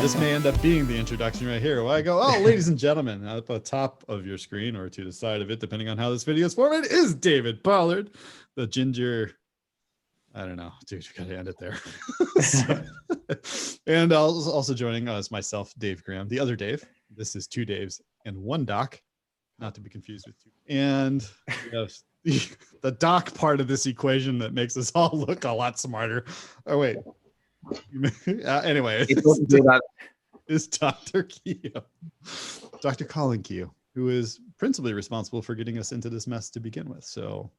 This may end up being the introduction right here. Where I go, oh, ladies and gentlemen, at the top of your screen or to the side of it, depending on how this video is formatted, is David Pollard, the ginger. I don't know, dude, you gotta end it there. And also joining us myself, Dave Graham, the other Dave. This is two Daves and one Doc, not to be confused with two. And yes, the Doc part of this equation that makes us all look a lot smarter. Oh wait. Anyway, is Dr. Keogh, Dr. Colin Keogh, who is principally responsible for getting us into this mess to begin with. So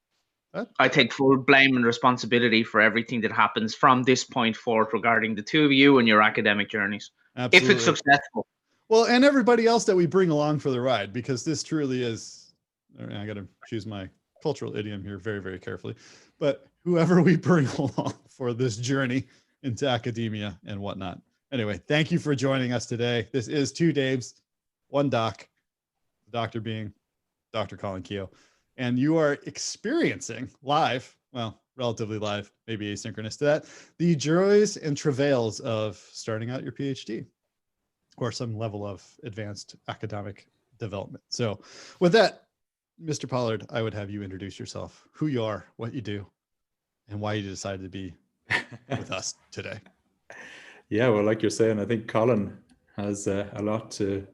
I take full blame and responsibility for everything that happens from this point forward regarding the two of you and your academic journeys. Absolutely. If it's successful. Well, and everybody else that we bring along for the ride, because this truly is, I got to choose my cultural idiom here very, very carefully, but whoever we bring along for this journey into academia and whatnot. Anyway, thank you for joining us today. This is two Daves, one Doc, the doctor being Dr. Colin Keogh. And you are experiencing live, well, relatively live, maybe asynchronous to that, the joys and travails of starting out your PhD or some level of advanced academic development. So with that, Mr. Pollard, I would have you introduce yourself, who you are, what you do, and why you decided to be with us today. Yeah, well, like you're saying, I think Colin has a lot to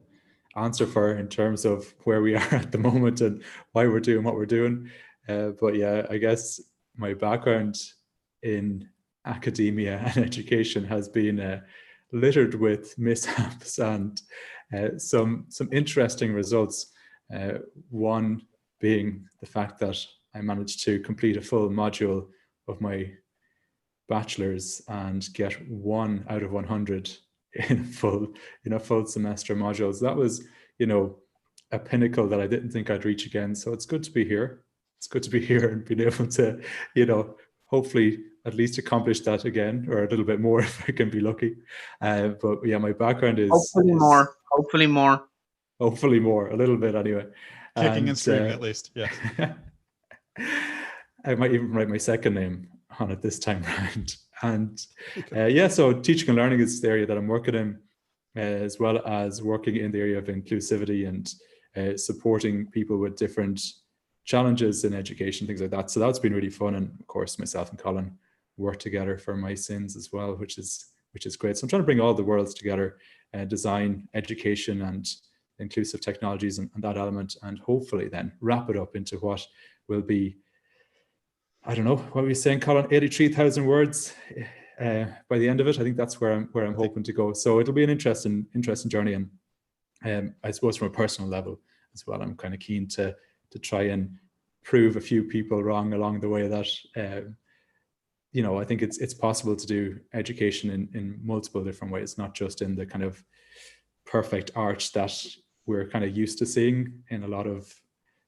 answer for in terms of where we are at the moment and why we're doing what we're doing. But yeah, I guess my background in academia and education has been littered with mishaps and some interesting results. One being the fact that I managed to complete a full module of my bachelor's and get 1 out of 100 in a full semester modules. That was, a pinnacle that I didn't think I'd reach again. So it's good to be here. It's good to be here and being able to, hopefully at least accomplish that again, or a little bit more if I can be lucky. But yeah, my background is hopefully more, a little bit anyway. Kicking and screaming at least. Yeah. I might even write my second name on it this time around. And yeah, so teaching and learning is the area that I'm working in, as well as working in the area of inclusivity and supporting people with different challenges in education, things like that. So that's been really fun. And of course, myself and Colin work together for my sins as well, which is great. So I'm trying to bring all the worlds together, design, education, and inclusive technologies and that element, and hopefully then wrap it up into what will be, I don't know, what were we saying, Colin, 83,000 words by the end of it. I think that's where I'm hoping to go. So it'll be an interesting journey. And I suppose from a personal level as well, I'm kind of keen to try and prove a few people wrong along the way that, I think it's possible to do education in multiple different ways, not just in the kind of perfect arch that we're kind of used to seeing in a lot of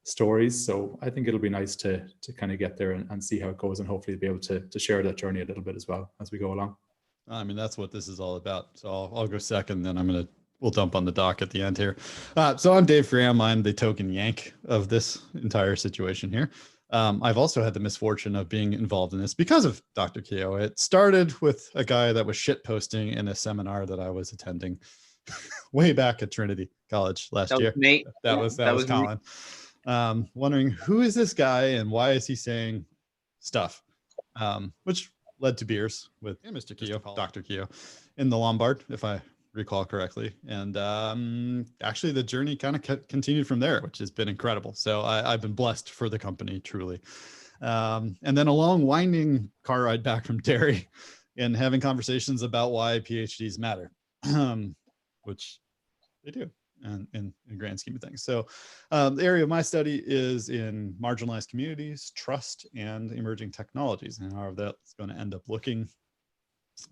stories. So I think it'll be nice to kind of get there and see how it goes, and hopefully be able to share that journey a little bit as well as we go along. I mean, that's what this is all about. So I'll go second, then we'll dump on the Doc at the end here. So I'm Dave Graham. I'm the token yank of this entire situation here. I've also had the misfortune of being involved in this because of Dr. Keogh. It started with a guy that was shit posting in a seminar that I was attending way back at Trinity College last year. That was Colin. Wondering who is this guy and why is he saying stuff, which led to beers with Mr. Keogh, Dr. Keogh, in the Lombard, if I recall correctly. And actually the journey kind of continued from there, which has been incredible. So I've been blessed for the company, truly. And then a long winding car ride back from Derry and having conversations about why PhDs matter, which they do. And in the grand scheme of things. So the area of my study is in marginalized communities, trust, and emerging technologies. And however that's going to end up looking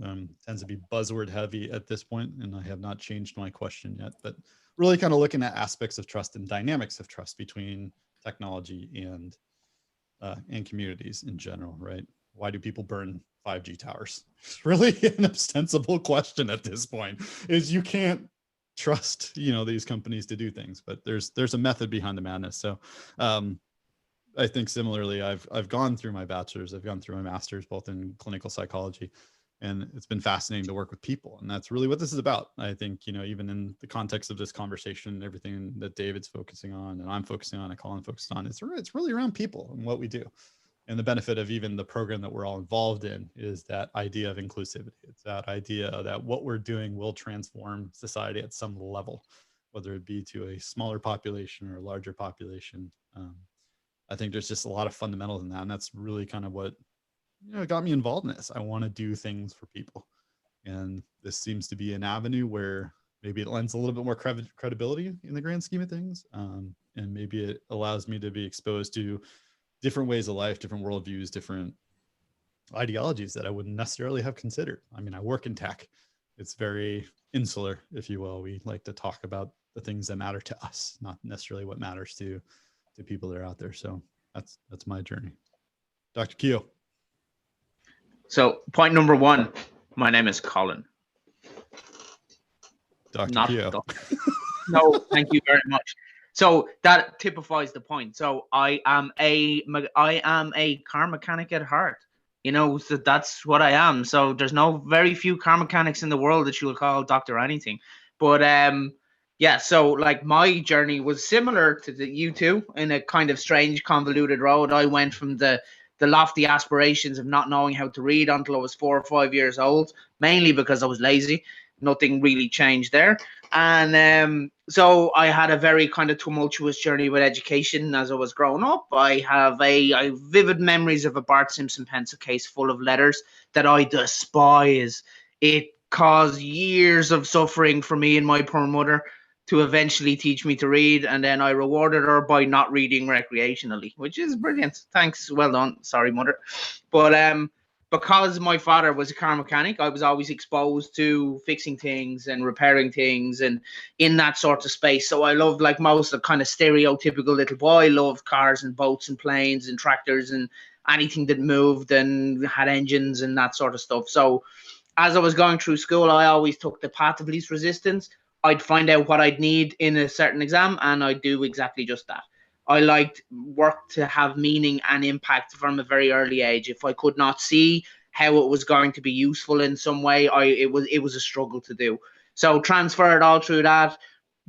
tends to be buzzword heavy at this point, and I have not changed my question yet, but really kind of looking at aspects of trust and dynamics of trust between technology and communities in general, right? Why do people burn 5G towers? It's really an ostensible question at this point, is you can't trust these companies to do things, but there's a method behind the madness. So I think similarly, I've gone through my bachelor's, I've gone through my master's, both in clinical psychology And it's been fascinating to work with people. And that's really what this is about. I think, even in the context of this conversation, everything that David's focusing on and I'm focusing on and Colin focused on, it's really around people and what we do. And the benefit of even the program that we're all involved in is that idea of inclusivity. It's that idea that what we're doing will transform society at some level, whether it be to a smaller population or a larger population. I think there's just a lot of fundamentals in that. And that's really kind of what got me involved in this. I want to do things for people. And this seems to be an avenue where maybe it lends a little bit more credibility in the grand scheme of things. And maybe it allows me to be exposed to different ways of life, different worldviews, different ideologies that I wouldn't necessarily have considered. I mean, I work in tech. It's very insular, if you will. We like to talk about the things that matter to us, not necessarily what matters to people that are out there. So that's my journey. Dr. Keogh. So point number 1, my name is Colin. Dr. Keogh. No, thank you very much. So that typifies the point. So I am a car mechanic at heart. So that's what I am. So there's very few car mechanics in the world that you will call Dr. anything. But yeah, so like my journey was similar to you two in a kind of strange, convoluted road. I went from the lofty aspirations of not knowing how to read until I was 4 or 5 years old, mainly because I was lazy. Nothing really changed there. And so I had a very kind of tumultuous journey with education as I was growing up. I have vivid memories of a Bart Simpson pencil case full of letters that I despise. It caused years of suffering for me and my poor mother to eventually teach me to read, and then I rewarded her by not reading recreationally, which is brilliant. Thanks, well done. Sorry, mother. But because my father was a car mechanic, I was always exposed to fixing things and repairing things and in that sort of space. So I loved, like most of the kind of stereotypical little boy, loved cars and boats and planes and tractors and anything that moved and had engines and that sort of stuff. So as I was going through school, I always took the path of least resistance. I'd find out what I'd need in a certain exam, and I'd do exactly just that. I liked work to have meaning and impact from a very early age. If I could not see how it was going to be useful in some way, it was a struggle to do. So transferred all through that,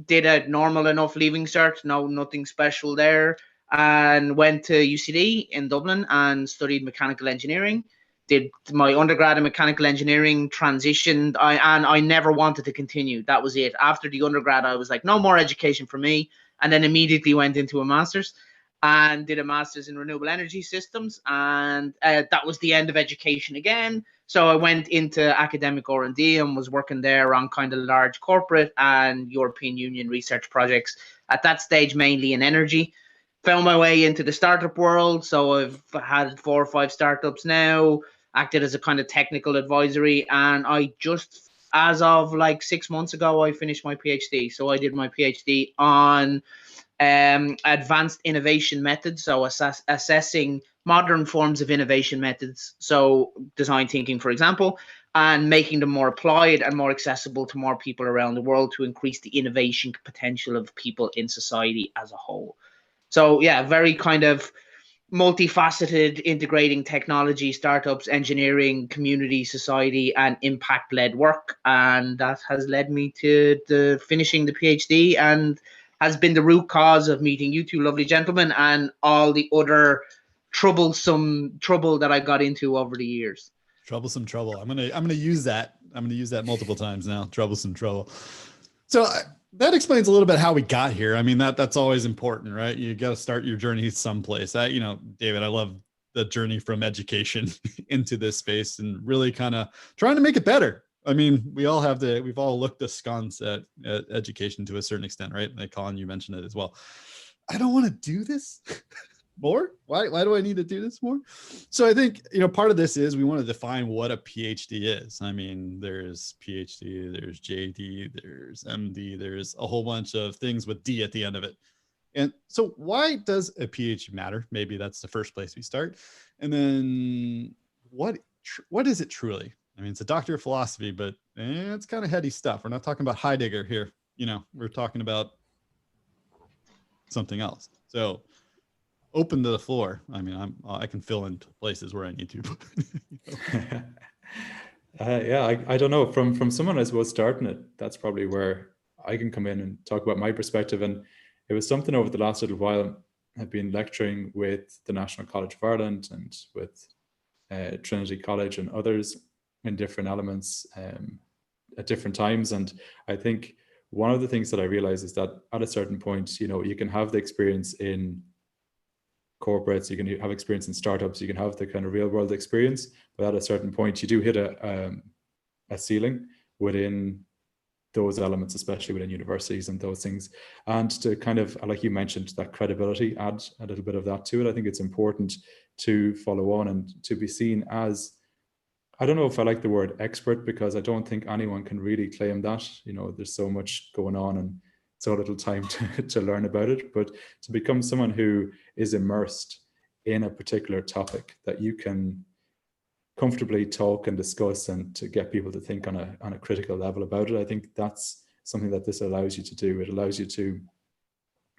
did a normal enough leaving cert, nothing special there, and went to UCD in Dublin and studied mechanical engineering. Did my undergrad in mechanical engineering, transitioned, and I never wanted to continue. That was it. After the undergrad, I was like, no more education for me. And then immediately went into a master's and did a master's in renewable energy systems. And that was the end of education again. So I went into academic R&D and was working there on kind of large corporate and European Union research projects. At that stage, mainly in energy. Found my way into the startup world. So I've had 4 or 5 startups now, acted as a kind of technical advisory. And I just, as of like 6 months ago, I finished my PhD. So I did my PhD on advanced innovation methods. So assessing modern forms of innovation methods. So design thinking, for example, and making them more applied and more accessible to more people around the world to increase the innovation potential of people in society as a whole. So yeah, very kind of multifaceted, integrating technology, startups, engineering, community, society, and impact-led work. And that has led me to finishing the PhD and has been the root cause of meeting you two lovely gentlemen and all the other trouble that I got into over the years. Troublesome trouble. I'm gonna use that. I'm gonna use that multiple times now. Troublesome trouble. So that explains a little bit how we got here. I mean, that's always important, right? You got to start your journey someplace. David, I love the journey from education into this space and really kind of trying to make it better. I mean, we've all looked askance at education to a certain extent, right? Like Colin, you mentioned it as well. I don't want to do this more. Why do I need to do this more? So I think, part of this is we want to define what a PhD is. I mean, there's PhD, there's JD, there's MD, there's a whole bunch of things with D at the end of it. And so why does a PhD matter? Maybe that's the first place we start. And then what is it truly? I mean, it's a doctor of philosophy, but it's kind of heady stuff. We're not talking about Heidegger here. We're talking about something else. So open to the floor. I mean, I can fill in places where I need to. Yeah, I don't know. From someone I suppose starting it, that's probably where I can come in and talk about my perspective. And it was something over the last little while. I've been lecturing with the National College of Ireland and with Trinity College and others in different elements at different times. And I think one of the things that I realize is that at a certain point, you know, you can have the experience in corporates, you can have experience in startups, you can have the kind of real world experience, but at a certain point you do hit a ceiling within those elements, especially within universities and those things. And to kind of, like you mentioned, that credibility, add a little bit of that to it. I think it's important to follow on and to be seen as, I don't know if I like the word expert, because I don't think anyone can really claim that. You know, there's so much going on and so little time to learn about it. But to become someone who is immersed in a particular topic that you can comfortably talk and discuss, and to get people to think on a critical level about it, I think that's something that this allows you to do. It allows you to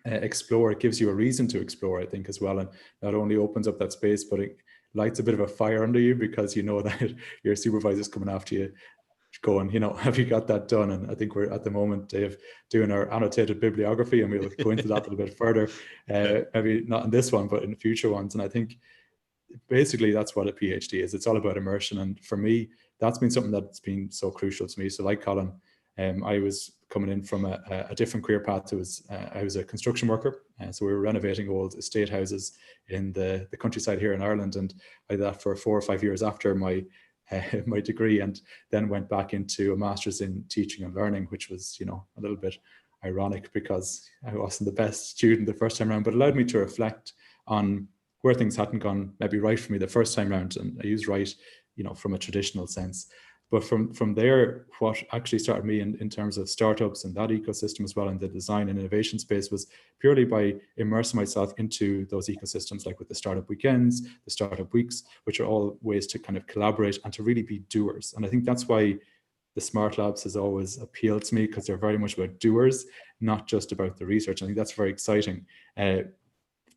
explore. It gives you a reason to explore, I think, as well, and not only opens up that space, but it lights a bit of a fire under you, because you know that your supervisor's coming after you going, you know, have you got that done? And I think we're at the moment, Dave, doing our annotated bibliography, and we'll go into that a little bit further, maybe not in this one, but in future ones. And I think basically that's what a PhD is. It's all about immersion. And for me, that's been something that's been so crucial to me. So like Colin, I was coming in from a different career path. I was a construction worker. So we were renovating old estate houses in the countryside here in Ireland. And I did that for 4 or 5 years after my my degree, and then went back into a master's in teaching and learning, which was, you know, a little bit ironic because I wasn't the best student the first time around, but allowed me to reflect on where things hadn't gone maybe right for me the first time around. And I use right, you know, from a traditional sense. But from there, what actually started me in terms of startups and that ecosystem as well, in the design and innovation space, was purely by immersing myself into those ecosystems, like with the startup weekends, the startup weeks, which are all ways to kind of collaborate and to really be doers. And I think that's why the Smart Labs has always appealed to me, because they're very much about doers, not just about the research. I think that's very exciting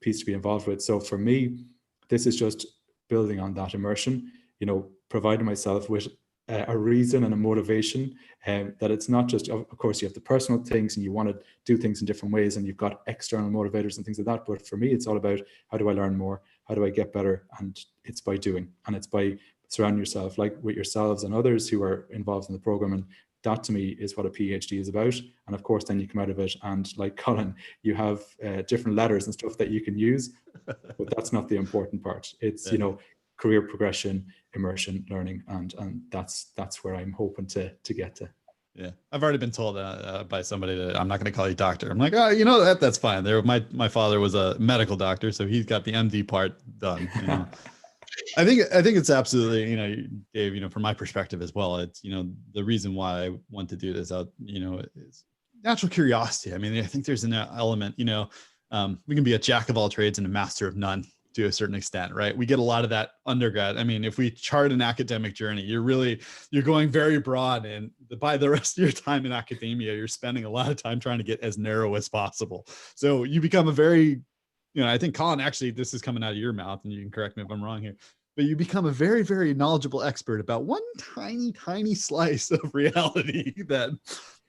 piece to be involved with. So for me, this is just building on that immersion, you know, providing myself with a reason and a motivation, that it's not just, of course, you have the personal things and you want to do things in different ways, and you've got external motivators and things like that. But for me, it's all about, how do I learn more? How do I get better? And it's by doing, and it's by surrounding yourself, like with yourselves and others who are involved in the program. And that to me is what a PhD is about. And of course, then you come out of it, and like Colin, you have different letters and stuff that you can use, but that's not the important part. It's, you know, career progression, immersion, learning, and that's where I'm hoping to get to. Yeah, I've already been told by somebody that I'm not going to call you doctor. I'm like, oh, you know, that's fine. My father was a medical doctor, so he's got the MD part done. You know? I think it's absolutely, you know, Dave, you know, from my perspective as well, it's, you know, the reason why I want to do this out, you know, is natural curiosity. I mean, I think there's an element, you know, we can be a jack of all trades and a master of none to a certain extent, right? We get a lot of that undergrad. I mean, if we chart an academic journey, you're going very broad, and by the rest of your time in academia, you're spending a lot of time trying to get as narrow as possible. So you become a very, you know, I think Colin, actually, this is coming out of your mouth, and you can correct me if I'm wrong here, but you become a very, very knowledgeable expert about one tiny slice of reality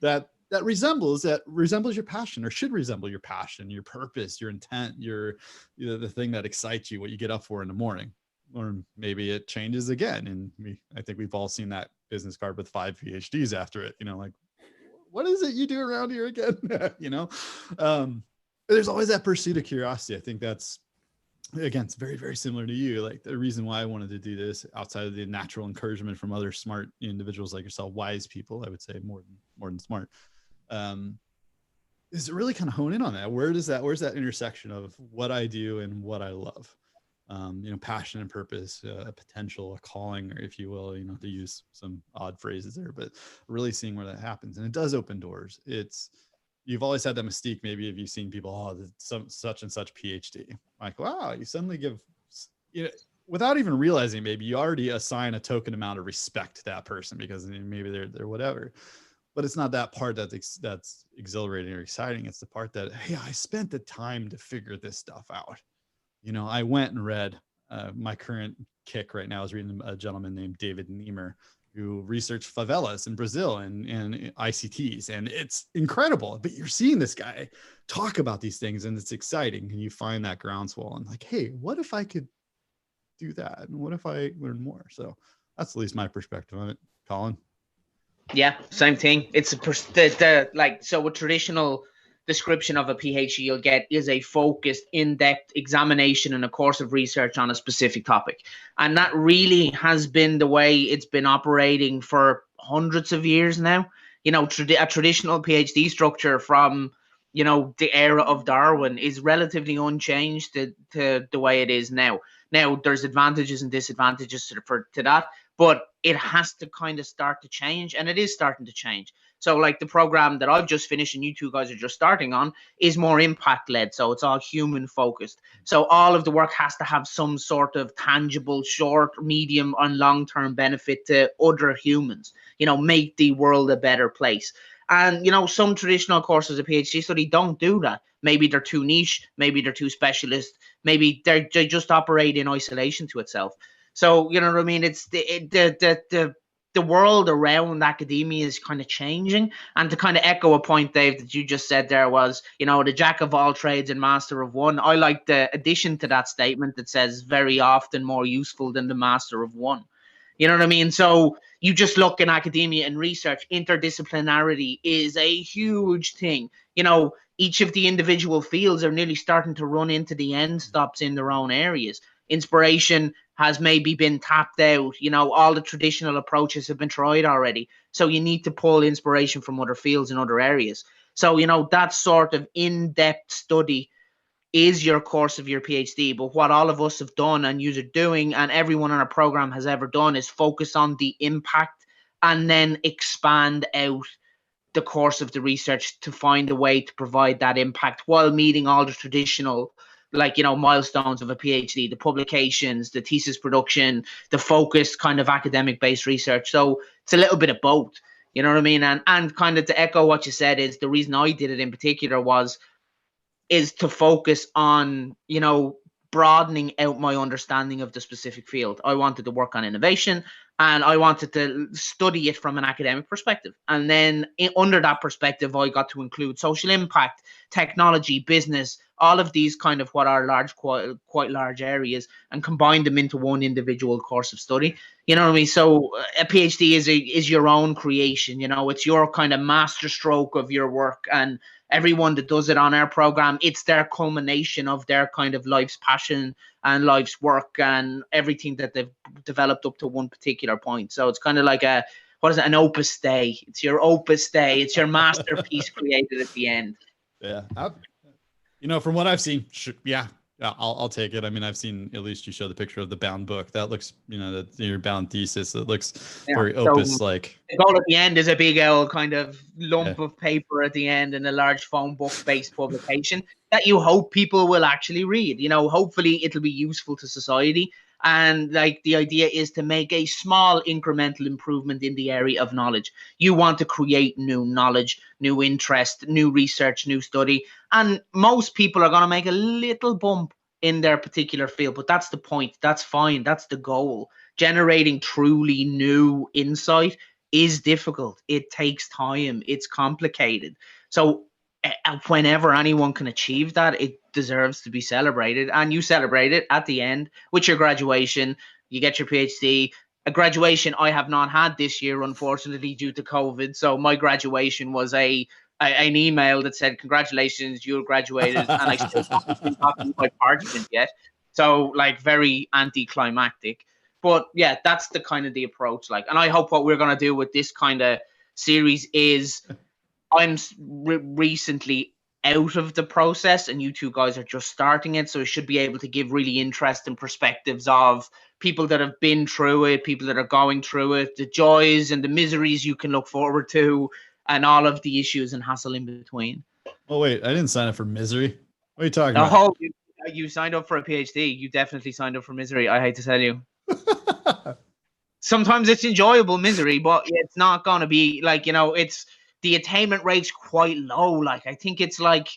that resembles your passion, or should resemble your passion, your purpose, your intent, you know, the thing that excites you, what you get up for in the morning. Or maybe it changes again. And I think we've all seen that business card with 5 PhDs after it, you know, like, what is it you do around here again? You know, there's always that pursuit of curiosity. I think that's, again, it's very, very similar to you. Like, the reason why I wanted to do this, outside of the natural encouragement from other smart individuals like yourself, wise people, I would say more than smart, is to really kind of hone in on that. Where's that intersection of what I do and what I love? You know, passion and purpose, a potential, a calling, or if you will, you know, to use some odd phrases there, but really seeing where that happens. And it does open doors. You've always had that mystique. Maybe if you've seen people, some such and such PhD, like, wow, you suddenly give, you know, without even realizing, maybe you already assign a token amount of respect to that person because maybe they're whatever. But it's not that part that's exhilarating or exciting. It's the part that, hey, I spent the time to figure this stuff out. You know, I went and read my current kick right now is reading a gentleman named David Niemer, who researched favelas in Brazil and ICTs. And it's incredible. But you're seeing this guy talk about these things, and it's exciting. And you find that groundswell and like, hey, what if I could do that? And what if I learn more? So that's at least my perspective on it. Colin? Yeah, same thing. It's so a traditional description of a PhD you'll get is a focused, in-depth examination and a course of research on a specific topic. And that really has been the way it's been operating for hundreds of years now. You know, a traditional PhD structure from, you know, the era of Darwin is relatively unchanged to the way it is now. Now, there's advantages and disadvantages to that, but it has to kind of start to change, and it is starting to change. So like the program that I've just finished and you two guys are just starting on is more impact led. So it's all human focused. So all of the work has to have some sort of tangible, short, medium and long-term benefit to other humans, you know, make the world a better place. And, you know, some traditional courses of PhD study don't do that. Maybe they're too niche. Maybe they're too specialist. Maybe they just operate in isolation to itself. So, you know what I mean? It's the world around academia is kind of changing. And to kind of echo a point, Dave, that you just said there was, you know, the jack of all trades and master of one. I like the addition to that statement that says very often more useful than the master of one. You know what I mean? So you just look in academia and research, interdisciplinarity is a huge thing. You know, each of the individual fields are nearly starting to run into the end stops in their own areas. Inspiration has maybe been tapped out. You know, all the traditional approaches have been tried already. So you need to pull inspiration from other fields and other areas. So, you know, that sort of in-depth study is your course of your PhD. But what all of us have done and you're doing and everyone on our program has ever done is focus on the impact and then expand out the course of the research to find a way to provide that impact while meeting all the traditional, like, you know, milestones of a PhD, the publications, the thesis production, the focused kind of academic based research. So it's a little bit of both, you know what I mean? And kind of to echo what you said is the reason I did it in particular is to focus on, you know, broadening out my understanding of the specific field. I wanted to work on innovation and I wanted to study it from an academic perspective. And then under that perspective, I got to include social impact, technology, business, all of these kind of what are large, quite large areas, and combine them into one individual course of study. You know what I mean? So a PhD is your own creation. You know, it's your kind of master stroke of your work, and everyone that does it on our program, it's their culmination of their kind of life's passion and life's work and everything that they've developed up to one particular point. So it's kind of like an opus dei. It's your opus dei. It's your masterpiece created at the end. Yeah. You know, from what I've seen, yeah, I'll take it. I mean, I've seen, at least you show the picture of the bound book. That looks, you know, your bound thesis. It looks very opus-like. The goal at the end is a big old kind of lump of paper at the end and a large phone book-based publication that you hope people will actually read. You know, hopefully it'll be useful to society. And like the idea is to make a small incremental improvement in the area of knowledge. You want to create new knowledge, new interest, new research, new study. And most people are going to make a little bump in their particular field, but that's the point. That's fine. That's the goal. Generating truly new insight is difficult. It takes time. It's complicated. So whenever anyone can achieve that, it deserves to be celebrated. And you celebrate it at the end with your graduation. You get your PhD. A graduation I have not had this year, unfortunately, due to COVID. So my graduation was an email that said, congratulations, you're graduated. And I still haven't gotten my parchment yet. So like very anticlimactic. But yeah, that's the kind of the approach. Like, and I hope what we're going to do with this kind of series is I'm recently out of the process and you two guys are just starting it. So I should be able to give really interesting perspectives of people that have been through it, people that are going through it, the joys and the miseries you can look forward to, and all of the issues and hassle in between. Oh, wait, I didn't sign up for misery. What are you talking about? Oh, you signed up for a PhD. You definitely signed up for misery. I hate to tell you. Sometimes it's enjoyable misery, but it's not going to be like, you know, it's the attainment rate's quite low. Like, I think it's like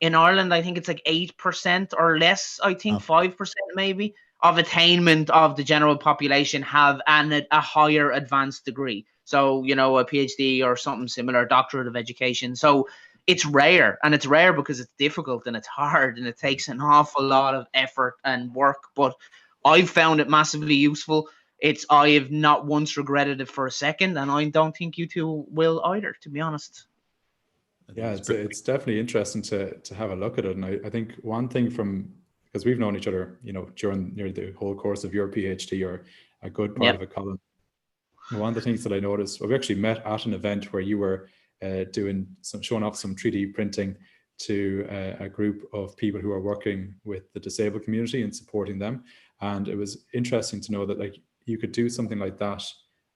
in Ireland, I think it's like 8% or less. I think 5% maybe. of attainment of the general population have a higher advanced degree. So, you know, a PhD or something similar, doctorate of education. So it's rare, and it's rare because it's difficult and it's hard and it takes an awful lot of effort and work. But I've found it massively useful. I have not once regretted it for a second, and I don't think you two will either, to be honest. Yeah, it's definitely interesting to have a look at it. And I think one thing because we've known each other, you know, during nearly the whole course of your PhD, or a good part of it, Colin. And one of the things that I noticed, we actually met at an event where you were showing off some 3D printing to a group of people who are working with the disabled community and supporting them. And it was interesting to know that, like, you could do something like that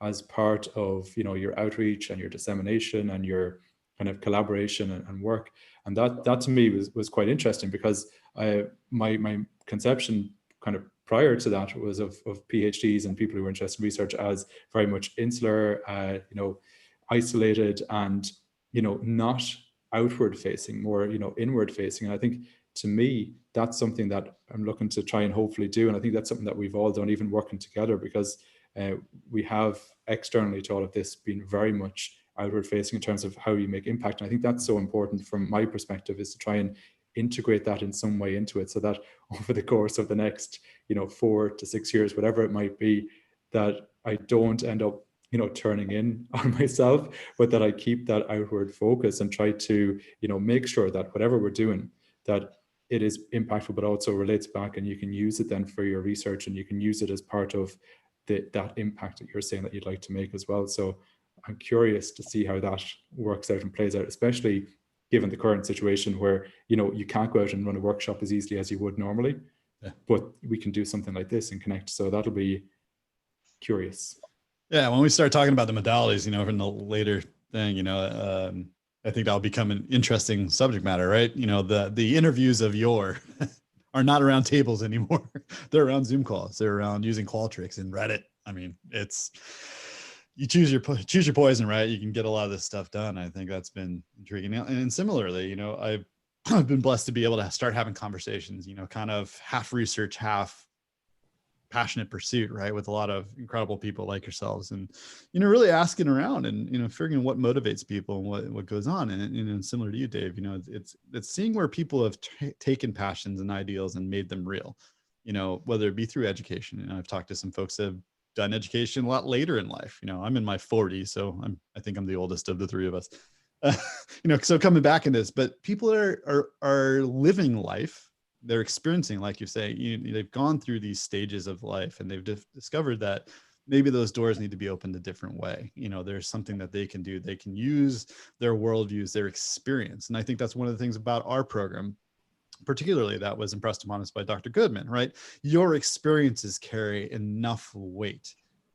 as part of, you know, your outreach and your dissemination and your kind of collaboration and work. And that to me was quite interesting, because my conception kind of prior to that was of PhDs and people who were interested in research as very much insular, you know, isolated, and, you know, not outward facing, more, you know, inward facing. And I think, to me, that's something that I'm looking to try and hopefully do. And I think that's something that we've all done, even working together, because we have externally to all of this been very much outward facing in terms of how you make impact. And I think that's so important from my perspective, is to try and integrate that in some way into it, so that over the course of the next, you know, 4 to 6 years, whatever it might be, that I don't end up, you know, turning in on myself, but that I keep that outward focus and try to, you know, make sure that whatever we're doing, that it is impactful, but also relates back, and you can use it then for your research, and you can use it as part of that impact that you're saying that you'd like to make as well. So I'm curious to see how that works out and plays out, especially given the current situation where, you know, you can't go out and run a workshop as easily as you would normally, but we can do something like this and connect. So that'll be curious. Yeah, when we start talking about the modalities, you know, in the later thing, you know, I think that'll become an interesting subject matter, right? You know, the interviews of yore are not around tables anymore. They're around Zoom calls. They're around using Qualtrics and Reddit. I mean, you choose your poison, right? You can get a lot of this stuff done. I think that's been intriguing. And similarly, you know, I've been blessed to be able to start having conversations, you know, kind of half research, half passionate pursuit, right, with a lot of incredible people like yourselves, and, you know, really asking around and, you know, figuring what motivates people and what goes on. And, you know, similar to you, Dave, you know, it's seeing where people have taken passions and ideals and made them real, you know, whether it be through education. And I've talked to some folks that have done education a lot later in life. You know, I'm in my 40s, so I think I'm the oldest of the three of us. You know, so coming back in this, but people are living life. They're experiencing, like you say, they've gone through these stages of life, and they've discovered that maybe those doors need to be opened a different way. You know, there's something that they can do. They can use their worldviews, their experience. And I think that's one of the things about our program, particularly, that was impressed upon us by Dr. Goodman, right? Your experiences carry enough weight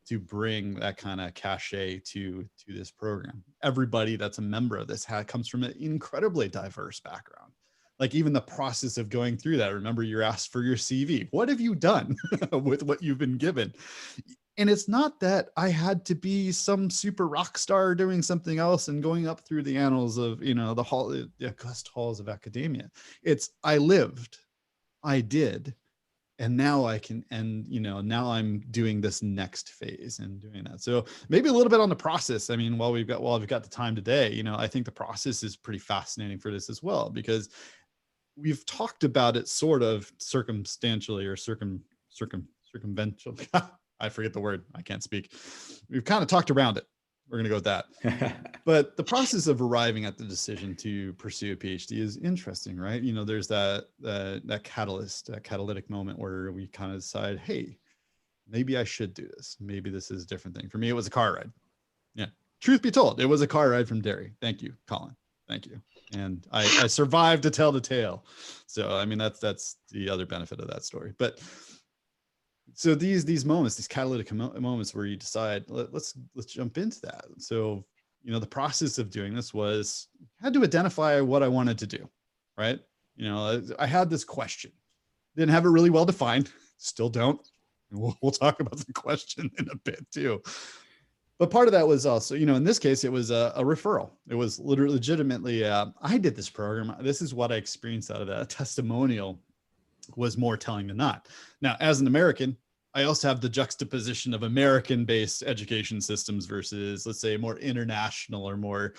to bring that kind of cachet to this program. Everybody that's a member of this comes from an incredibly diverse background. Like, even the process of going through that, remember, you're asked for your CV. What have you done with what you've been given? And it's not that I had to be some super rock star doing something else and going up through the annals of, you know, the august halls of academia. It's, I lived, I did, and now I can, and, you know, now I'm doing this next phase and doing that. So maybe a little bit on the process. I mean, while we've got the time today, you know, I think the process is pretty fascinating for this as well, because we've talked about it sort of circumstantially or circumvention. I forget the word. I can't speak. We've kind of talked around it. We're going to go with that. But the process of arriving at the decision to pursue a PhD is interesting, right? You know, there's that catalytic moment where we kind of decide, hey, maybe I should do this. Maybe this is a different thing. For me, it was a car ride. Yeah. Truth be told, it was a car ride from Derry. Thank you, Colin. Thank you. And I survived to tell the tale. So, I mean, that's the other benefit of that story. But so these moments, these catalytic moments where you decide, let's jump into that. So, you know, the process of doing this was, I had to identify what I wanted to do, right? You know, I had this question, didn't have it really well defined, still don't. We'll talk about the question in a bit too. But part of that was also, you know, in this case, it was a referral. It was legitimately, I did this program. This is what I experienced out of that, a testimonial was more telling than not. Now, as an American, I also have the juxtaposition of American-based education systems versus, let's say, more international or more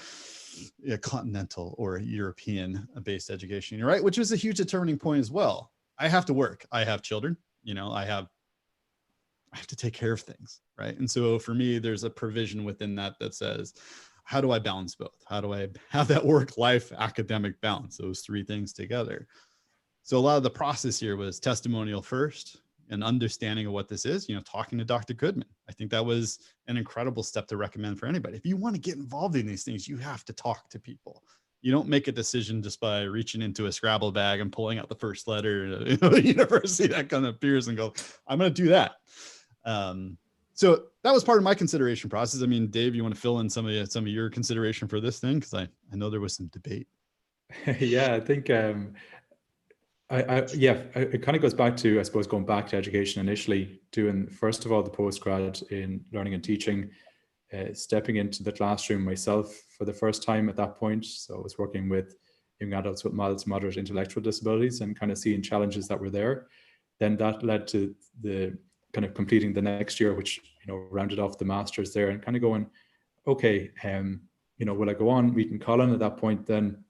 continental or European-based education, right? Which was a huge determining point as well. I have to work. I have children. I have to take care of things, right? And so for me, there's a provision within that says, how do I balance both? How do I have that work-life academic balance, those three things together? So a lot of the process here was testimonial first and understanding of what this is, talking to Dr. Goodman. I think that was an incredible step to recommend for anybody. If you want to get involved in these things, you have to talk to people. You don't make a decision just by reaching into a Scrabble bag and pulling out the first letter at the university that kind of appears and go, I'm going to do that. So that was part of my consideration process. I mean, Dave, you want to fill in some of your consideration for this thing? Because I know there was some debate. Yeah, I think it kind of goes back to, I suppose, going back to education initially, doing first of all the postgrad in learning and teaching, stepping into the classroom myself for the first time at that point. So I was working with young adults with mild to moderate intellectual disabilities and kind of seeing challenges that were there. Then that led to the kind of completing the next year, which rounded off the master's there, and kind of going, okay, will I go on meeting Colin at that point then?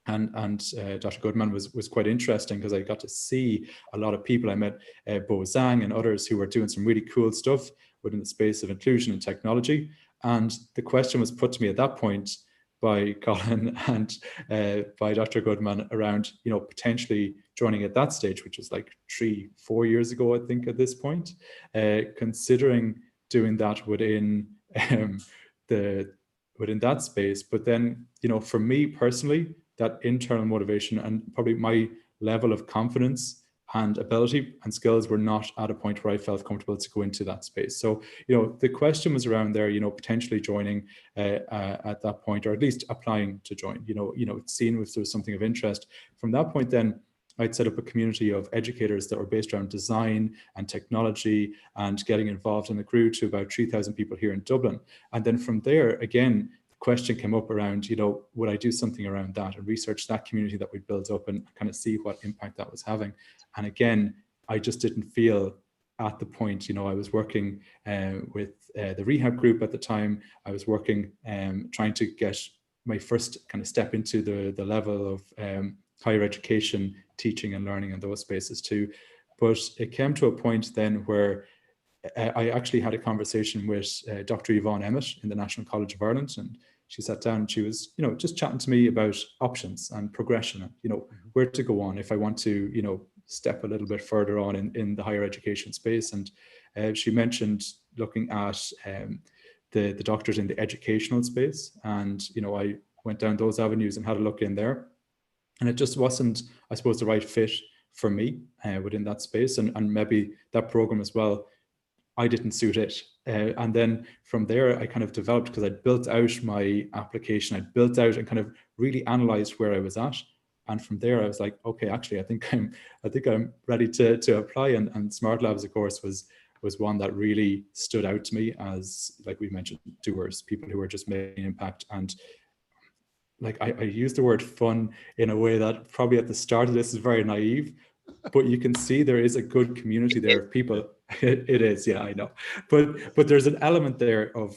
And Dr. Goodman was quite interesting because I got to see a lot of people. I met Bo Zhang and others who were doing some really cool stuff within the space of inclusion and technology. And the question was put to me at that point by Colin and by Dr. Goodman around, potentially joining at that stage, which was like 3-4 years ago, I think, at this point, considering doing that within within that space. But then, for me personally, that internal motivation and probably my level of confidence and ability and skills were not at a point where I felt comfortable to go into that space. So, the question was around there, potentially joining at that point, or at least applying to join, seeing if there was something of interest. From that point, then I'd set up a community of educators that were based around design and technology and getting involved, and it grew to about 3,000 people here in Dublin. And then from there, again, question came up around, would I do something around that and research that community that we built up and kind of see what impact that was having. And again, I just didn't feel at the point, I was working with the rehab group at the time. I was working, trying to get my first kind of step into the level of higher education, teaching and learning in those spaces too. But it came to a point then where I actually had a conversation with Dr. Yvonne Emmett in the National College of Ireland, and she sat down and she was, just chatting to me about options and progression and, where to go on if I want to, step a little bit further on in the higher education space. And she mentioned looking at the doctors in the educational space. And, I went down those avenues and had a look in there. And it just wasn't, I suppose, the right fit for me within that space. And maybe that program as well, I didn't suit it. And then from there, I kind of developed, because I built out my application, I built out and kind of really analyzed where I was at. And from there, I was like, okay, actually, I think I'm ready to apply. And Smart Labs, of course, was one that really stood out to me as, like we mentioned, doers, people who were just making an impact. And like I use the word fun in a way that probably at the start of this is very naive, but you can see there is a good community there of people. It is, yeah, I know. But there's an element there of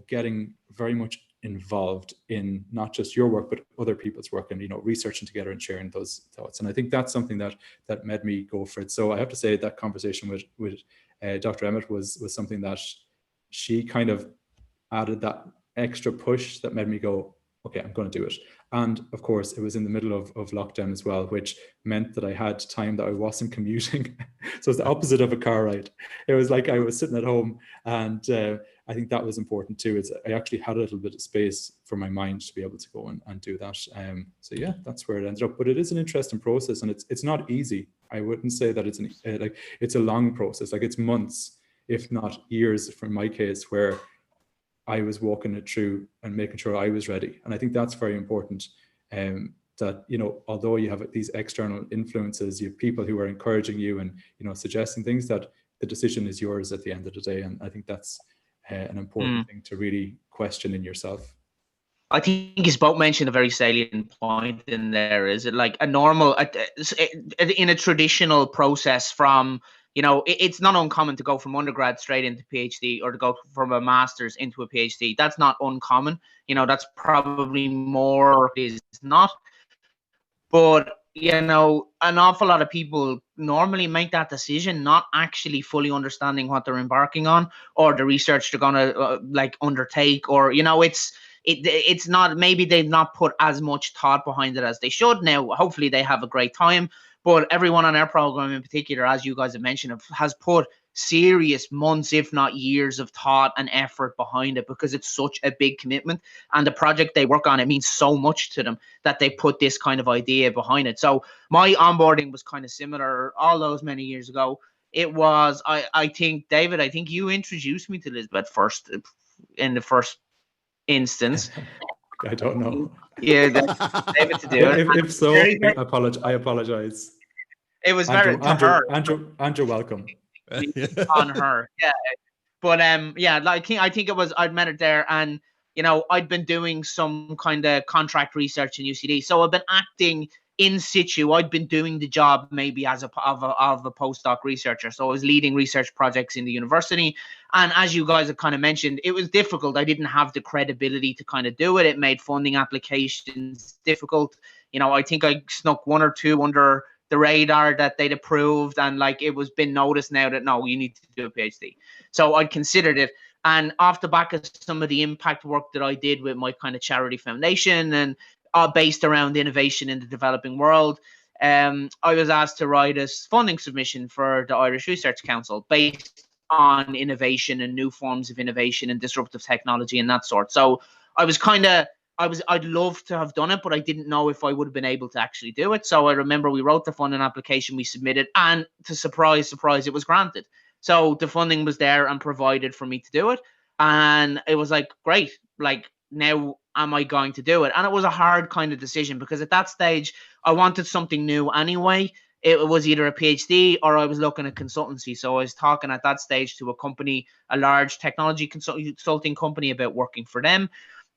getting very much involved in not just your work, but other people's work, and researching together and sharing those thoughts. And I think that's something that made me go for it. So I have to say that conversation with Dr. Emmett was something that she kind of added that extra push that made me go, okay, I'm going to do it. And of course, it was in the middle of lockdown as well, which meant that I had time that I wasn't commuting. So it's the opposite of a car ride. It was like I was sitting at home, and I think that was important too. Is I actually had a little bit of space for my mind to be able to go and do that. So yeah, that's where it ended up. But it is an interesting process, and it's not easy. I wouldn't say that it's a long process. Like, it's months, if not years, from my case, where I was walking it through and making sure I was ready. And I think that's very important, that, although you have these external influences, you have people who are encouraging you and, suggesting things, that the decision is yours at the end of the day. And I think that's an important thing to really question in yourself. I think you both mentioned a very salient point in there. Is it like a normal, in a traditional process from, it's not uncommon to go from undergrad straight into PhD, or to go from a master's into a PhD. That's not uncommon. That's probably more is not. But, an awful lot of people normally make that decision not actually fully understanding what they're embarking on, or the research they're going to undertake, or, it's not, maybe they've not put as much thought behind it as they should. Now, hopefully they have a great time, but everyone on our program in particular, as you guys have mentioned, has put serious months, if not years, of thought and effort behind it, because it's such a big commitment, and the project they work on, it means so much to them that they put this kind of idea behind it. So my onboarding was kind of similar all those many years ago. It was, I think, David, I think you introduced me to Elizabeth first, in the first instance. I don't know. Yeah, David to do it. If so, I apologize. It was Andrew, very to her. Andrew, welcome. On her, yeah. But yeah, I think it was, I'd met her there, and I'd been doing some kind of contract research in UCD, so I've been acting in situ. I'd been doing the job maybe as of a postdoc researcher, so I was leading research projects in the university. And as you guys have kind of mentioned, it was difficult. I didn't have the credibility to kind of do it. It made funding applications difficult. I think I snuck one or two under the radar that they'd approved, and it was been noticed now that no, you need to do a PhD. So I considered it, and off the back of some of the impact work that I did with my kind of charity foundation, and based around innovation in the developing world, I was asked to write a funding submission for the Irish Research Council based on innovation and new forms of innovation and disruptive technology and that sort. So I'd love to have done it, but I didn't know if I would have been able to actually do it. So I remember we wrote the funding application, we submitted, and to surprise, it was granted. So the funding was there and provided for me to do it. And it was great, now am I going to do it? And it was a hard kind of decision, because at that stage, I wanted something new anyway. It was either a PhD or I was looking at consultancy. So I was talking at that stage to a company, a large technology consulting company, about working for them.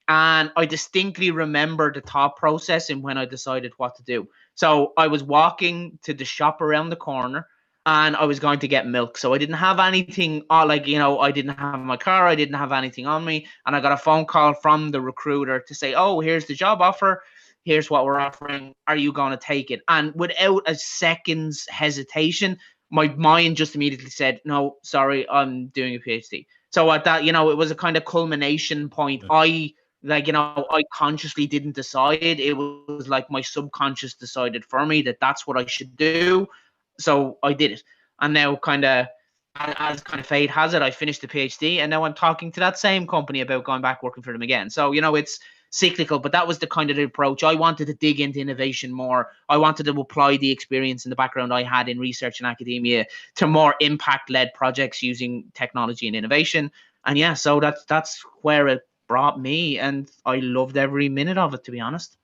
And I distinctly remember the thought process and when I decided what to do. So I was walking to the shop around the corner, and I was going to get milk. So I didn't have anything, I didn't have my car, I didn't have anything on me. And I got a phone call from the recruiter to say, oh, here's the job offer. Here's what we're offering. Are you going to take it? And without a second's hesitation, my mind just immediately said, no, sorry, I'm doing a PhD. So at that, it was a kind of culmination point. I consciously didn't decide. It was my subconscious decided for me that that's what I should do. So I did it. And now as fate has it, I finished the PhD, and now I'm talking to that same company about going back working for them again. So, it's cyclical, but that was the kind of the approach. I wanted to dig into innovation more. I wanted to apply the experience and the background I had in research and academia to more impact-led projects using technology and innovation. And yeah, so that's where it brought me, and I loved every minute of it, to be honest.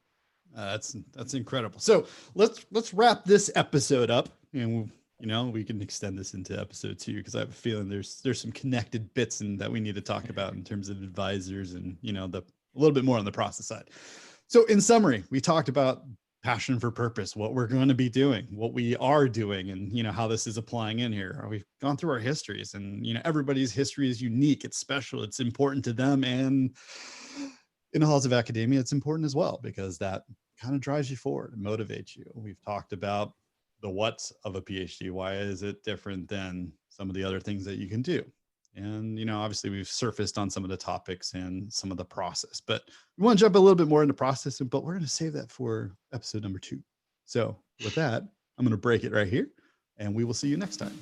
That's incredible. So let's wrap this episode up, and we can extend this into episode 2, because I have a feeling there's some connected bits that we need to talk about in terms of advisors and a little bit more on the process side. So in summary, we talked about passion for purpose, what we're going to be doing, what we are doing, and how this is applying in here. We've gone through our histories, and everybody's history is unique, it's special, it's important to them, and in the halls of academia it's important as well, because that kind of drives you forward and motivates you. We've talked about the what's of a PhD. Why is it different than some of the other things that you can do? And obviously we've surfaced on some of the topics and some of the process, but we want to jump a little bit more into process, but we're going to save that for episode number 2. So with that, I'm going to break it right here, and we will see you next time.